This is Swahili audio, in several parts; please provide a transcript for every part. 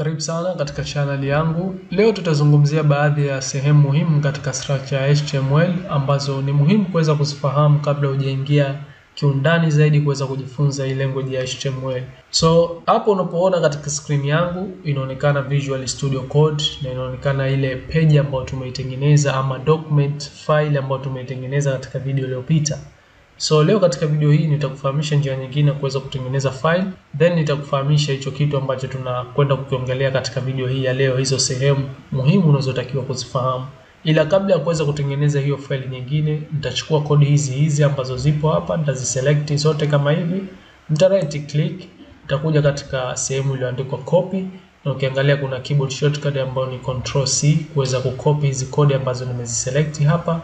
Karibu sana katika channel yangu. Leo tutazungumzia baadhi ya sehemu muhimu katika structure ya HTML ambazo ni muhimu kuweza kuzifahamu kabla hujaingia kiundani zaidi kuweza kujifunza hii language ya HTML. So hapo unapoona katika screen yangu inaonekana Visual Studio Code na inaonekana ile page ambayo tumeitengeneza ama document file ambayo tumeitengeneza katika video iliyopita. So leo katika video hii nitakufahamisha njia nyingine kuweza kutengeneza file, then nitakufahamisha hicho kitu ambacho tunakwenda kukiongelea katika video hii ya leo, hizo sehemu muhimu unazotakiwa kuzifahamu. Ila kabla ya kuweza kutengeneza hiyo file nyingine, nitachukua kodi hizi ambazo zipo hapa, nitaziselect zote kama hivi, nita right click, nitakuja katika sehemu iliyoandikwa copy, na ukiangalia kuna keyboard shortcut ambayo ni Control C kuweza kucopy hizi kodi ambazo nimeziselect hapa.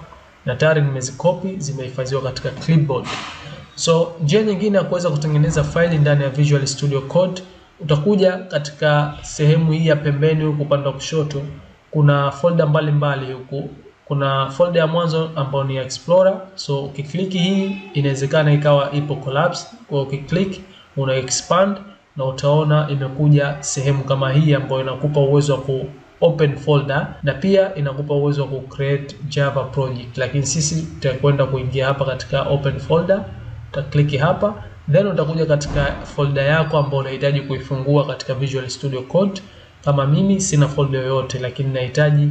Na tayari nimezikopi, zimehifadhiwa katika clipboard. So njia nyingine ya kuweza kutengeneza file ndani ya Visual Studio Code, utakuja katika sehemu hii ya pembeni huku upande wa kushoto, kuna folder mbalimbali huku. Kuna folder ya mwanzo ambayo ni Explorer. So ukiklik hii inawezekana ikawa ipo collapse. Kwa ukiklik una expand na utaona imekuja sehemu kama hii ambayo inakupa uwezo wa open folder na pia inakupa uwezo wa create Java project, lakini sisi tutakwenda kuingia hapa katika open folder. Utaklik hapa, then utakuja katika folder yako ambayo unahitaji kuifungua katika Visual Studio Code. Kama mimi sina folder yoyote, lakini nahitaji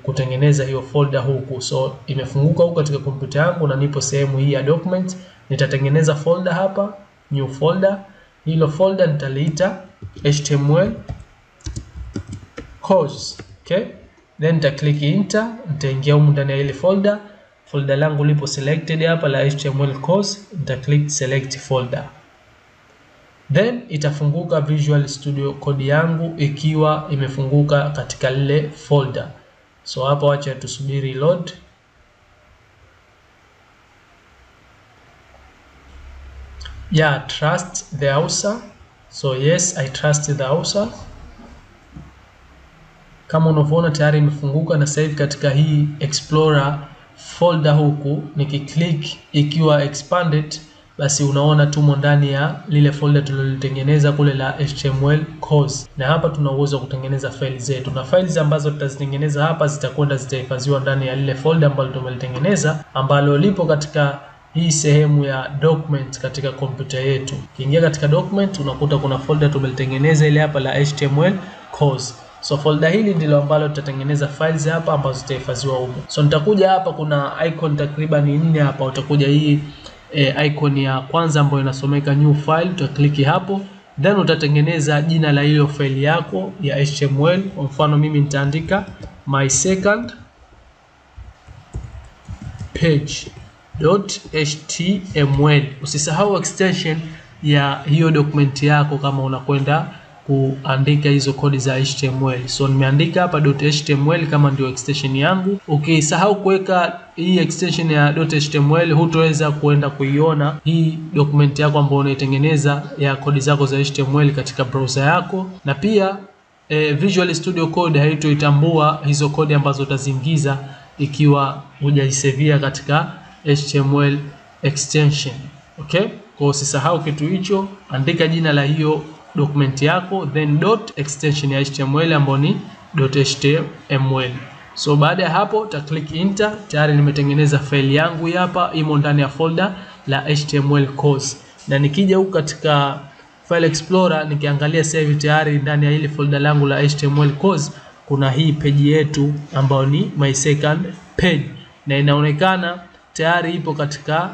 kutengeneza hiyo folder huku. So imefunguka huko katika kompyuta yangu na nipo sehemu hii ya document. Nitatengeneza folder hapa, new folder. Hilo folder nitaliita HTML course. Okay, then nita click enter, nitaingia huko ndani ya ile folder. Folder langu lipo selected hapa la HTML course, nita click select folder, then itafunguka Visual Studio Code yangu ikiwa imefunguka katika lile folder. So hapa acha tusubiri load. Yeah, trust the browser. So yes, I trust the browser. Kama unavyoona tayari imefunguka, na sasa hivi katika hii Explorer folder huku nikiklik ikiwa expanded, basi unaona tumo ndani ya lile folder tulilitengeneza kule la HTML course. Na hapa tuna uwezo wa kutengeneza file zetu, na files ambazo tutazitengeneza hapa zitakwenda zitahifadhiwa ndani ya lile folder ambalo tumelitengeneza, ambalo lipo katika hii sehemu ya document katika kompyuta yetu. Ukiingia katika document unakuta kuna folder tumelitengeneza ile hapa la HTML course. So folder hili ndilo ambalo tutatengeneza files hapa ambazo zitahifadhiwa huko. So nitakuja hapa, kuna icon takriban 4 hapa. Utakuja hii icon ya kwanza ambayo inasomeka new file, utaklik hapo, then utatengeneza jina la hiyo file yako ya HTML. Kwa mfano mimi nitaandika my second page.html. Usisahau extension ya hiyo document yako kama unakwenda kuandika hizo kodi za HTML. So nimeandika hapa .html kama ndio extension yangu. Ukisahau kuweka hii extension ya .html, hutaweza kuenda kuiona hii document yako ambayo unaitengeneza ya kodi zako za HTML katika browser yako. Na pia Visual Studio Code haitoitambua hizo kodi ambazo utaziingiza ikiwa hujaisevia katika HTML extension. Okay? Kwa usisahau kitu hicho, andika jina la hiyo document yako, then .extension ya HTML ambayo ni .html. So baada ya hapo uta click enter. Tayari nimetengeneza file yangu hapa, imo ndani ya folder la HTML course. Na nikija huko katika File Explorer nikiangalia sasa hivi tayari ndani ya ile folder langu la HTML course kuna hii page yetu ambayo ni my second page, na inaonekana tayari ipo katika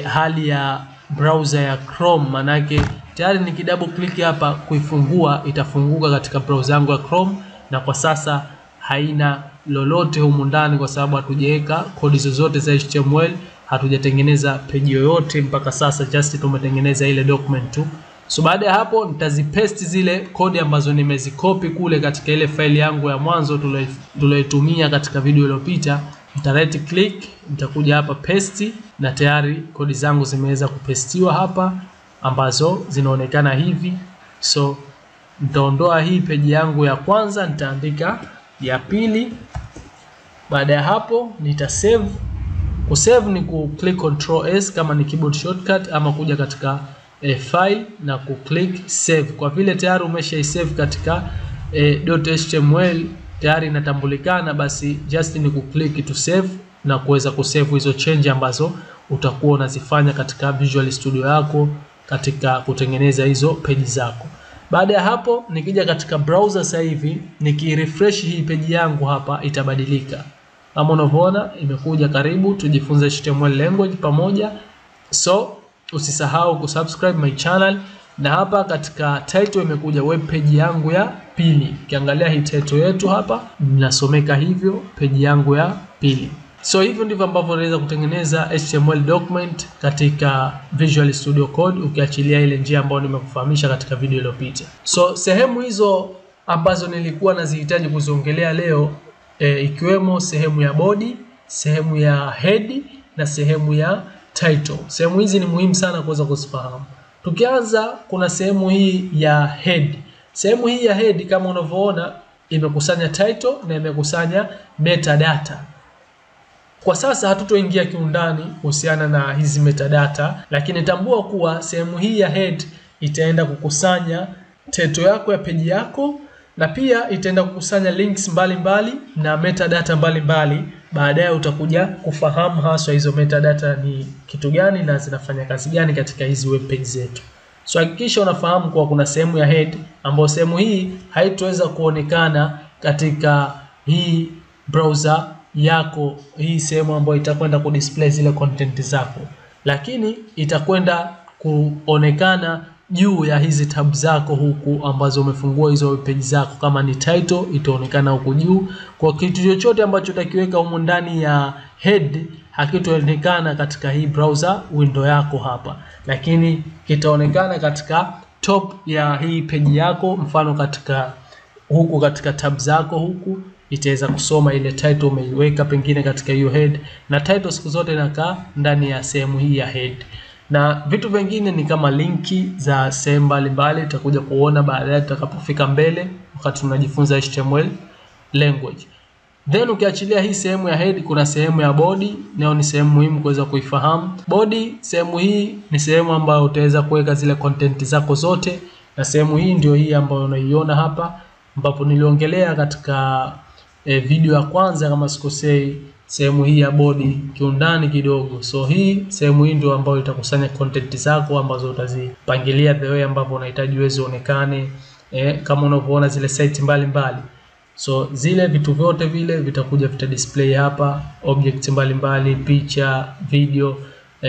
hali ya browser ya Chrome. Manake tayari nikidouble click hapa kuifungua itafunguka katika browser yangu ya Chrome, na kwa sasa haina lolote humu ndani kwa sababu hatujaweka kodi zozote za HTML, hatujatengeneza page yoyote mpaka sasa, just tumetengeneza ile document tu. So baada ya hapo nitazipaste zile kodi ambazo nimezikopi kule katika ile file yangu ya mwanzo tuliyotumia katika video iliyopita. Nita right click, nitakuja hapa paste, na tayari kodi zangu zimeweza kupastiwa hapa ambazo zinaonekana hivi. So nitaondoa hii page yangu ya kwanza, nitaandika ya pili. Baada ya hapo nita save. Kusave ni ku click Control S kama ni keyboard shortcut, ama kuja katika file na kuclick save. Kwa vile tayari umesha-save katika .html tayari inatambulikana, basi just ni kuclick to save na kuweza kusave hizo change ambazo utakuwa unazifanya katika Visual Studio yako katika kutengeneza hizo page zako. Baada ya hapo nikija katika browser sasa hivi nikirefresh hii page yangu hapa itabadilika. Kama unavyoona imekuja Karibu tujifunze HTML language pamoja. So usisahau kusubscribe my channel, na hapa katika title imekuja web page yangu ya pili. Ukiangalia hii title yetu hapa inasomeka hivyo, page yangu ya pili. So hivyo ndivyo ambavyo unaweza kutengeneza HTML document katika Visual Studio Code ukiachilia ile njia ambayo nimekufahamisha katika video iliyopita. So sehemu hizo ambazo nilikuwa nazihitaji kuziongelea leo ikiwemo sehemu ya body, sehemu ya head na sehemu ya title. Sehemu hizi ni muhimu sana kuweza kuzifahamu. Tukianza kuna sehemu hii ya head. Sehemu hii ya head kama unavyoona imekusanya title na imekusanya metadata. Kwa sasa hatutoingia kiundani kuhusiana na hizi metadata, lakini tambua kuwa sehemu hii ya head itaenda kukusanya title yako ya page yako, na pia itaenda kukusanya links mbalimbali na metadata mbalimbali. Baadaye utakuja kufahamu haswa hizo metadata ni kitu gani na zinafanya kazi gani katika hizi web page zetu. So hakikisha unafahamu kuwa kuna sehemu ya head ambayo sehemu hii haitoweza kuonekana katika hii browser yako, hii sehemu ambayo itakwenda kudisplay zile content zako, lakini itakwenda kuonekana juu ya hizi tab zako huku ambazo umefungua hizo web page zako. Kama ni title itaonekana huku juu. Kwa kitu chochote ambacho utakiweka humu ndani ya head hakitaonekana katika hii browser window yako hapa, lakini kitaonekana katika top ya hii page yako. Mfano katika huku katika tab zako huku itaweza kusoma ile title umeiweka pengine katika hiyo head, na title siku zote inakaa ndani ya sehemu hii ya head. Na vitu vingine ni kama linki za sehemu mbalimbali utakuja kuona baadaye tutakapofika mbele wakati tunajifunza HTML language. Then ukiachilia hii sehemu ya head kuna sehemu ya body, nayo ni sehemu muhimu kuweza kuifahamu. Body, sehemu hii ni sehemu ambayo utaweza kuweka zile content zako zote, na sehemu hii ndio hii ambayo unaiona hapa, ambapo niliongelea katika video ya kwanza kama sikosei, sehemu hii ya body kiundani kidogo. So hii sehemu hii ndio ambayo itakusanya content zako ambazo utazipangilia the way ambavyo unahitaji uweze onekane, kama unavyoona zile site mbalimbali. So zile vitu vyote vile vitakuja display hapa, objects mbalimbali, picha, video,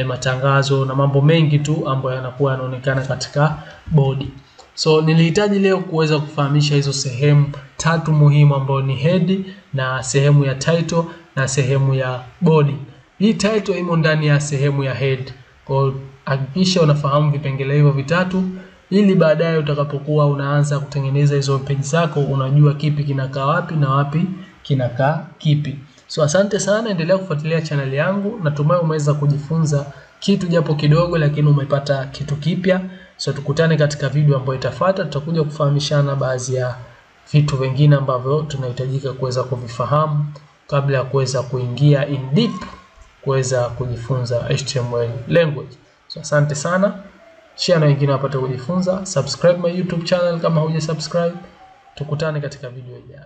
matangazo na mambo mengi tu ambayo yanakuwa yanaonekana katika body. So nilihitaji leo kuweza kufahamisha hizo sehemu tatu muhimu ambayo ni head na sehemu ya title na sehemu ya body. Hii title imo ndani ya sehemu ya head. Kwa hakikisha unafahamu vipengele hivyo vitatu ili baadaye utakapokuwa unaanza kutengeneza hizo page zako unajua kipi kinakaa wapi na wapi kinakaa kipi. So asante sana, endelea kufuatilia channel yangu. Natumai umeweza kujifunza kitu japo kidogo, lakini umepata kitu kipya. So tukutane katika video ambayo itafuata, tutakuja kufahamishana baadhi ya vitu vingine ambavyo tunahitajika kuweza kuvifahamu kabla ya kuweza kuingia in deep kuweza kujifunza HTML language. So asante sana. Share na wengine wapate kujifunza. Subscribe my YouTube channel kama hujasubscribe. Tukutane katika video ijayo.